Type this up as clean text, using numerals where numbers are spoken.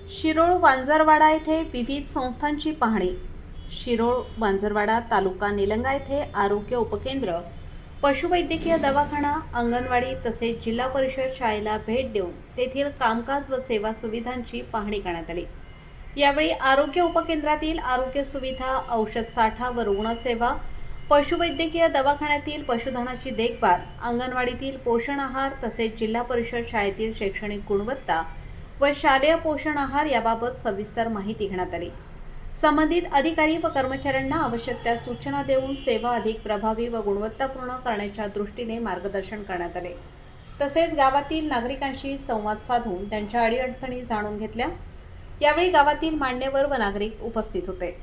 शिरोळ वांजरवाडा येथे विविध संस्थांची पाहणी। शिरोळ वांजरवाडा तालुका निलंगा येथे आरोग्य उपकेंद्र, पशुवैद्यकीय दवाखाना, अंगणवाडी तसेच जिल्हा परिषद शाळेला भेट देऊन तेथील कामकाज व सेवा सुविधांची पाहणी करण्यात आली। यावेळी आरोग्य उपकेंद्रातील आरोग्य सुविधा, औषध साठा व रुग्णसेवा, पशुवैद्यकीय दवाखान्यातील पशुधनाची देखभाल, अंगणवाडीतील पोषण आहार तसेच जिल्हा परिषद शाळेतील शैक्षणिक गुणवत्ता व शालेय पोषण आहार याबाबत सविस्तर माहिती घेण्यात आली। संबंधित अधिकारी व कर्मचाऱ्यांना आवश्यक त्या सूचना देऊन सेवा अधिक प्रभावी व गुणवत्तापूर्ण करण्याच्या दृष्टीने मार्गदर्शन करण्यात आले। तसेच गावातील नागरिकांशी संवाद साधून त्यांच्या अडीअडचणी जाणून घेतल्या। यावेळी गावातील मान्यवर व नागरिक उपस्थित होते।